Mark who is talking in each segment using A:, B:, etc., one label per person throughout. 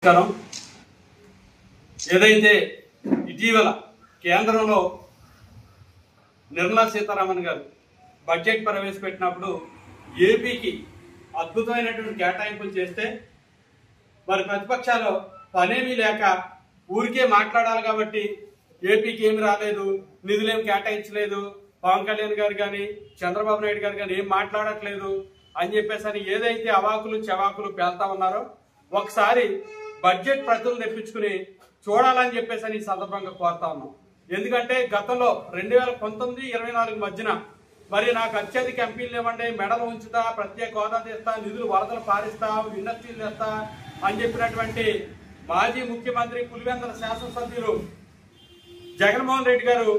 A: నమస్కారం. ఏదైతే ఇటీవల కేంద్రంలో నిర్మలా సీతారామన్ గారు బడ్జెట్ ప్రవేశపెట్టినప్పుడు ఏపీకి అద్భుతమైనటువంటి కేటాయింపులు చేస్తే మరి ప్రతిపక్షాలు పనేమీ లేక ఊరికే మాట్లాడాలి కాబట్టి ఏపీకి ఏమి రాలేదు, నిధులేమి కేటాయించలేదు, పవన్ కళ్యాణ్ గారు కానీ చంద్రబాబు నాయుడు గారు కానీ ఏం మాట్లాడట్లేదు అని చెప్పేసి ఏదైతే అవాకులు చవాకులు పేల్తా ఉన్నారో ఒకసారి బడ్జెట్ ప్రతులు తెప్పించుకుని చూడాలని చెప్పేసి ఈ సందర్భంగా కోరుతా ఉన్నాం. ఎందుకంటే గతంలో 2019-24 మధ్యన మరి నాకు అత్యధిక ఎంపీలు ఇవ్వండి, మెడలు ఉంచుతా, ప్రత్యేక హోదా తెస్తా, నిధులు వరదలు పారిస్తా, ఇండస్ట్రీలు తెస్తా అని చెప్పినటువంటి మాజీ ముఖ్యమంత్రి పులివెందుల శాసనసభ్యులు జగన్మోహన్ రెడ్డి గారు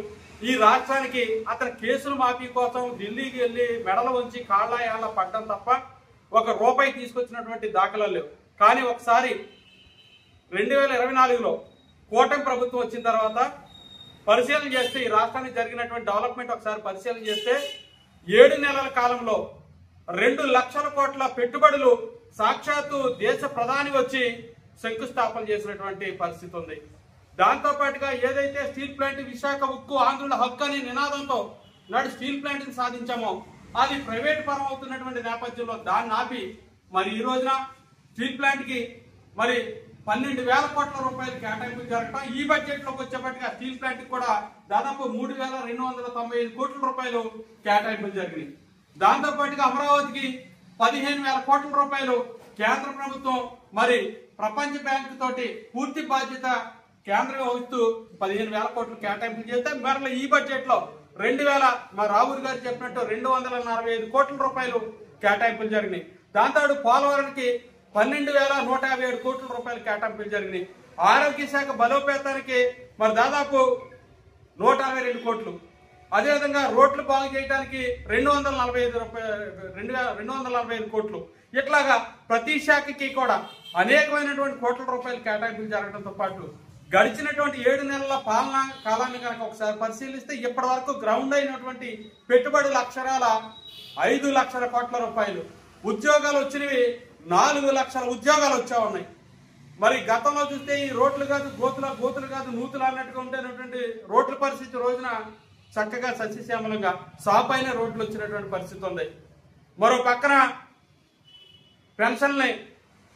A: ఈ రాష్ట్రానికి అతని కేసులు మాఫీ కోసం ఢిల్లీకి వెళ్లి మెడలు ఉంచి కాళ్ళ ఏళ్ళ పడ్డం తప్ప ₹1 తీసుకొచ్చినటువంటి దాఖలాలు లేవు. కానీ ఒకసారి 2024లో కూటమి ప్రభుత్వం వచ్చిన తర్వాత పరిశీలన చేస్తే ఈ రాష్ట్రానికి జరిగినటువంటి డెవలప్మెంట్ ఒకసారి పరిశీలన చేస్తే 7 నెలల కాలంలో 2 లక్షల కోట్ల పెట్టుబడులు సాక్షాత్తు దేశ ప్రధాని వచ్చి శంకుస్థాపన చేసినటువంటి పరిస్థితి ఉంది. దాంతో పాటుగా ఏదైతే స్టీల్ ప్లాంట్ విశాఖ ఉక్కు ఆంధ్రుల హక్కు అనే నినాదంతో నాడు స్టీల్ ప్లాంట్ ని సాధించామో అది ప్రైవేట్ పరం అవుతున్నటువంటి నేపథ్యంలో దాన్ని ఆపి మరి ఈ రోజున స్టీల్ ప్లాంట్ కి మరి 12,000 కోట్ల రూపాయలు కేటాయింపులు జరగడం, ఈ బడ్జెట్ లోకి వచ్చేప్పటికి ఆ స్టీల్ ప్లాంట్ కూడా దాదాపు 3,295 కోట్ల రూపాయలు కేటాయింపులు జరిగినాయి. దాంతో పాటుగా అమరావతికి 15,000 కోట్ల రూపాయలు కేంద్ర ప్రభుత్వం మరి ప్రపంచ బ్యాంకు తోటి పూర్తి బాధ్యత కేంద్రం వహిస్తూ 15,000 కోట్లు కేటాయింపులు చేస్తే మరలా ఈ బడ్జెట్ లో 2,000 మా రాహుల్ గారు చెప్పినట్టు 245 కోట్ల రూపాయలు కేటాయింపులు జరిగినాయి. దాంతో పోలవరానికి 12,157 కోట్ల రూపాయలు కేటాయింపులు జరిగినాయి. ఆరోగ్య శాఖ బలోపేతానికి మరి దాదాపు 162 కోట్లు, అదేవిధంగా రోడ్లు బాగు చేయడానికి 245 కోట్లు, ఇట్లాగా ప్రతి శాఖకి కూడా అనేకమైనటువంటి కోట్ల రూపాయలు కేటాయింపులు జరగడంతో పాటు గడిచినటువంటి 7 నెలల పాలనా కాలాన్ని కనుక ఒకసారి పరిశీలిస్తే ఇప్పటి వరకు గ్రౌండ్ అయినటువంటి పెట్టుబడుల అక్షరాల 5 లక్షల కోట్ల రూపాయలు, ఉద్యోగాలు వచ్చినవి 4 లక్షల ఉద్యోగాలు వచ్చా ఉన్నాయి. మరి గతంలో చూస్తే ఈ రోడ్లు కాదు గోతులు కాదు నూతులు అన్నట్టుగా ఉండేటువంటి రోడ్ల పరిస్థితి రోజున చక్కగా సస్యశ్యామలంగా సాపైన రోడ్లు వచ్చినటువంటి పరిస్థితి ఉంది. మరో పక్కన పెన్షన్లని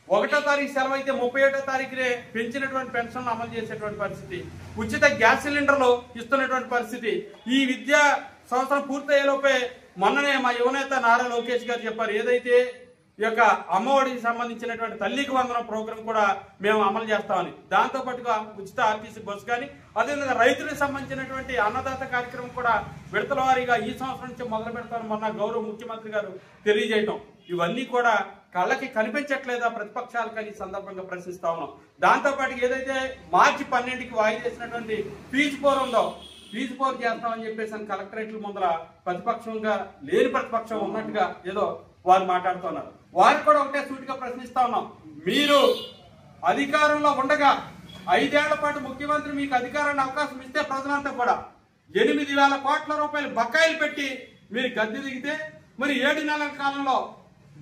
A: 1వ తారీఖు సెలవు అయితే 31వ తారీఖునే పెంచినటువంటి పెన్షన్లు అమలు చేసేటువంటి పరిస్థితి, ఉచిత గ్యాస్ సిలిండర్లు ఇస్తున్నటువంటి పరిస్థితి. ఈ విద్యా సంవత్సరం పూర్తయ్యేలోపే మొన్ననే మా యువనేత నారా లోకేష్ గారు చెప్పారు, ఏదైతే ఈ యొక్క అమ్మఒడికి సంబంధించినటువంటి తల్లికి వందనం ప్రోగ్రాం కూడా మేము అమలు చేస్తామని. దాంతో పాటుగా ఉచిత ఆర్టీసీ బస్సు కానీ అదేవిధంగా రైతులకు సంబంధించినటువంటి అన్నదాత కార్యక్రమం కూడా విడతల వారీగా ఈ సంవత్సరం నుంచి మొదలు పెడతామని మొన్న గౌరవ ముఖ్యమంత్రి గారు తెలియజేయటం, ఇవన్నీ కూడా కళ్ళకి కనిపించట్లేదా ప్రతిపక్షాలకు అని సందర్భంగా ప్రశ్నిస్తా ఉన్నాం. దాంతో పాటు ఏదైతే మార్చి 12కి వాయిదా చేసినటువంటి ఫీజు పోర్ ఉందో ఫీజు పోర్ చేస్తామని చెప్పేసి కలెక్టరేట్ల ముందర ప్రతిపక్షంగా లేని ప్రతిపక్షం ఉన్నట్టుగా ఏదో వారు మాట్లాడుతున్నారు. వారు కూడా ఒకటే సూటిగా ప్రశ్నిస్తా ఉన్నాం, మీరు అధికారంలో ఉండగా 5 ఏళ్ల పాటు ముఖ్యమంత్రి మీకు అధికారాన్ని అవకాశం ఇస్తే ప్రజలంతా కూడా 8,000 కోట్ల రూపాయలు బకాయిలు పెట్టి మీరు గద్దె దిగితే మరి 7 నెలల కాలంలో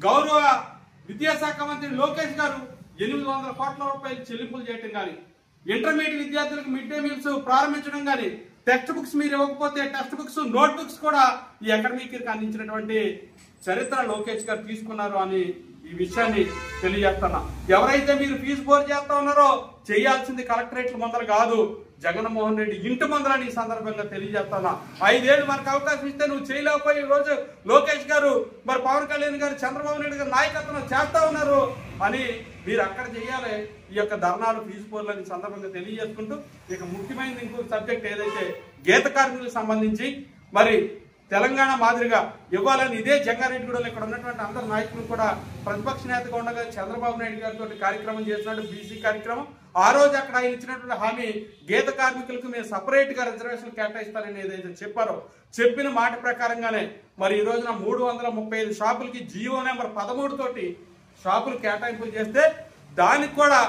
A: గౌరవ విద్యాశాఖ మంత్రి లోకేష్ గారు 800 కోట్ల రూపాయలు చెల్లింపులు చేయటం కానీ, ఇంటర్మీడియట్ విద్యార్థులకు మిడ్ డే మీల్స్ ప్రారంభించడం కానీ, టెక్స్ట్ బుక్స్ మీరు ఇవ్వకపోతే టెక్స్ట్ బుక్స్ నోట్ బుక్స్ కూడా ఈ అకాడమిక్ ఇయర్కి అందించినటువంటి చరిత్ర లోకేష్ గారు తీసుకున్నారు అని ఈ విషయాన్ని తెలియజేస్తున్నా. ఎవరైతే మీరు ఫీజు బోర్ చేస్తా ఉన్నారో చేయాల్సింది కలెక్టరేట్ల ముందర కాదు, జగన్మోహన్ రెడ్డి ఇంటి ముందర ఈ సందర్భంగా తెలియజేస్తున్నా. 5 ఏళ్ళు మనకు అవకాశం ఇస్తే నువ్వు చేయలేకపోయి ఈ రోజు లోకేష్ గారు మరి పవన్ కళ్యాణ్ గారు చంద్రబాబు నాయుడు గారు నాయకత్వం చేస్తా ఉన్నారు అని మీరు అక్కడ చేయాలి ఈ యొక్క ధర్నాలు ఫీజు బోర్లని సందర్భంగా తెలియజేసుకుంటూ, ఇక ముఖ్యమైన ఇంకొక సబ్జెక్ట్ ఏదైతే గీత కార్మికులకు సంబంధించి మరి తెలంగాణ మాదిరిగా ఇవ్వాలని ఇదే జంగారెడ్డిగూడలో ఇక్కడ ఉన్నటువంటి అందరు నాయకులు కూడా ప్రతిపక్ష నేతగా ఉండగా చంద్రబాబు నాయుడు గారితో కార్యక్రమం చేసినట్టు బీసీ కార్యక్రమం. ఆ రోజు అక్కడ ఆయన ఇచ్చినటువంటి హామీ గీత కార్మికులకు మేము సపరేట్ గా రిజర్వేషన్ కేటాయిస్తానని ఏదైతే చెప్పారో చెప్పిన మాట ప్రకారంగానే మరి ఈ రోజున 335 షాపులకి జియో నెంబర్ 13 తోటి షాపులు కేటాయింపులు చేస్తే దానికి కూడా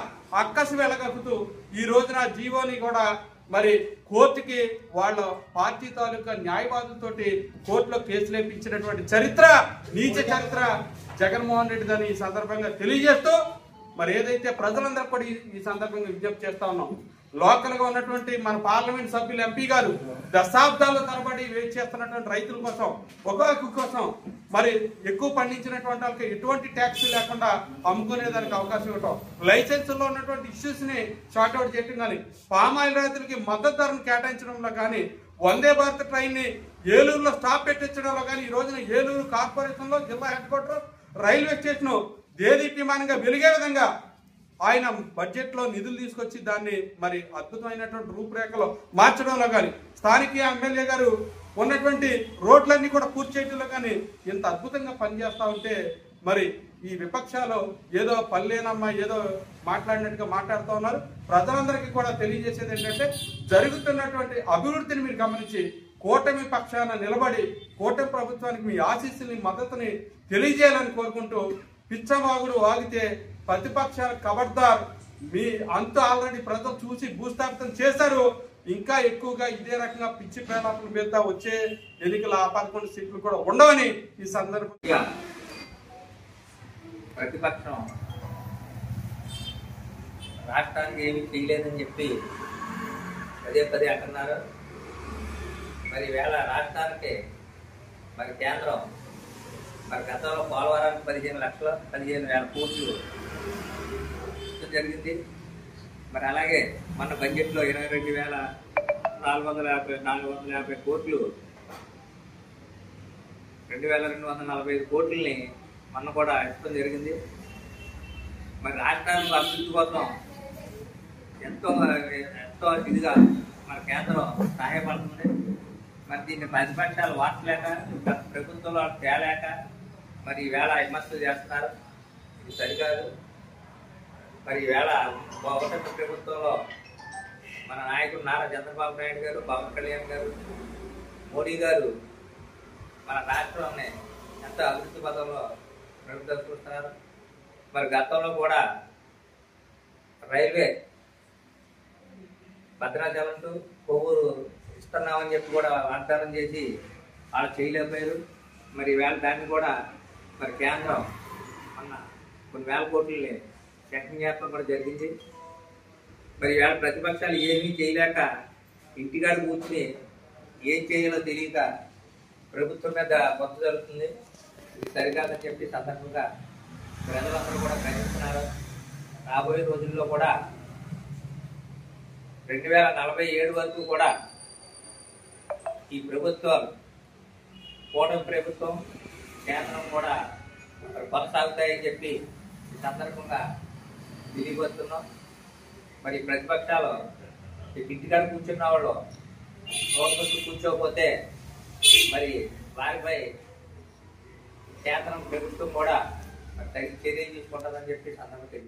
A: అక్కసు వెలగక్కుతూ ఈ రోజున జియోని కూడా మరి కోర్టుకి వాళ్ళ పార్టీ తాలూకా న్యాయవాదులతోటి కోర్టులో కేసులు వేయించినటువంటి చరిత్ర నీచ చరిత్ర జగన్మోహన్ రెడ్డి దాని ఈ సందర్భంగా తెలియజేస్తూ మరి ఏదైతే ప్రజలందరూ కూడా ఈ సందర్భంగా విజ్ఞప్తి చేస్తా ఉన్నాం, లోకల్ గా ఉన్నటువంటి మన పార్లమెంట్ సభ్యులు ఎంపీ గారు దశాబ్దాల తరబడి వెయిట్ చేస్తున్నటువంటి రైతుల కోసం, పొగాకు కోసం, మరి ఎక్కువ పండించినటువంటి వాళ్ళకి ఎటువంటి ట్యాక్స్ లేకుండా అమ్ముకునేదానికి అవకాశం ఇవ్వటం, లైసెన్సుల్లో ఉన్నటువంటి ఇష్యూస్ ని షార్ట్అవుట్ చేయటం కానీ, పామాయిల్ రైతులకి మద్దతు ధరను కేటాయించడంలో కానీ, వందే భారత్ ట్రైన్ ని ఏలూరులో స్టాప్ పెట్టించడంలో కానీ, ఈ రోజున ఏలూరు కార్పొరేషన్ లో జిల్లా హెడ్ క్వార్టర్ రైల్వే స్టేషన్ దేదీప్యమానంగా వెలిగే విధంగా ఆయన బడ్జెట్ లో నిధులు తీసుకొచ్చి దాన్ని మరి అద్భుతమైనటువంటి రూపురేఖలో మార్చడంలో కానీ, స్థానిక ఎమ్మెల్యే గారు ఉన్నటువంటి రోడ్లన్నీ కూడా పూర్తి చేయడంలో కానీ ఇంత అద్భుతంగా పనిచేస్తా ఉంటే, మరి ఈ విపక్షాలు ఏదో పల్లెనమ్మా ఏదో మాట్లాడినట్టుగా మాట్లాడుతూ ఉన్నారు. ప్రజలందరికీ కూడా తెలియజేసేది ఏంటంటే, జరుగుతున్నటువంటి అభివృద్ధిని మీరు గమనించి కూటమి పక్షాన నిలబడి కూటమి ప్రభుత్వానికి మీ ఆశీస్సుని మద్దతుని తెలియజేయాలని కోరుకుంటూ, పిచ్చవాగుడు వాగితే ప్రతిపక్షాల ఖబర్దార్, మీ అంత ఆల్రెడీ ప్రజలు చూసి భూస్థాపితం చేశారు. ఇంకా ఎక్కువగా ఇదే రకంగా పిచ్చి ప్రేలాపల మీద వచ్చే ఎన్నికల 11 సీట్లు కూడా ఉండవని ఈ సందర్భంగా
B: ప్రతిపక్షం రాష్ట్రానికి ఏమి చేయలేదని చెప్పి పదే అంటున్నారు. మరి వేళ రాష్ట్రానికి మరి కేంద్రం మరి గతంలో పోలవరానికి 15,00,000 కోట్లు జరిగింది. మరి అలాగే మన బడ్జెట్లో 22,450 కోట్లు, 2,245 కోట్లని మన కూడా ఇష్టం జరిగింది. మరి రాష్ట్రానికి అభివృద్ధి కోసం ఎంతో ఇదిగా మన కేంద్రం సహాయపడుతుంది. మరి దీన్ని ప్రతిపక్షాలు వాడలేక, ప్రభుత్వంలో తేలేక మరి ఈవేళ విమర్శలు చేస్తున్నారు. ఇది సరికాదు. మరి ఈవేళ ఒకటి ప్రభుత్వంలో మన నాయకుడు నారా చంద్రబాబు నాయుడు గారు, పవన్ కళ్యాణ్ గారు, మోడీ గారు మన రాష్ట్రాన్ని ఎంతో అభివృద్ధి పదంలో ప్రభుత్వం చూస్తున్నారు. మరి గతంలో కూడా రైల్వే భద్రాచలం టు కొవ్వూరు ఇస్తున్నామని చెప్పి కూడా వాగ్దానం చేసి వాళ్ళు చేయలేకపోయారు. మరి ఈవేళ దాన్ని కూడా మరి కేంద్రం మన కొన్ని వేల కోట్లని సెకండ్ చేయడం కూడా జరిగింది. మరి ఈవేళ ప్రతిపక్షాలు ఏమీ చేయలేక ఇంటికాడ కూర్చుని ఏం చేయాలో తెలియక ప్రభుత్వం మీద కొత్త జరుగుతుంది. ఇది సరికాదని చెప్పి సందర్భంగా ప్రజలందరూ కూడా గ్రహిస్తున్నారు. రాబోయే రోజుల్లో కూడా 2047 వరకు కూడా ఈ ప్రభుత్వాలు, కూటమి ప్రభుత్వం, కేంద్రం కూడా కొనసాగుతాయని చెప్పి ఈ సందర్భంగా తెలియబోతున్నాం. మరి ప్రతిపక్షాలు ఇంటికాడ కూర్చున్న వాళ్ళు రోజు కూర్చోకపోతే మరి వారిపై కేంద్రం ప్రభుత్వం కూడా తగిన చర్యలు తీసుకుంటుందని చెప్పి సందర్భంగా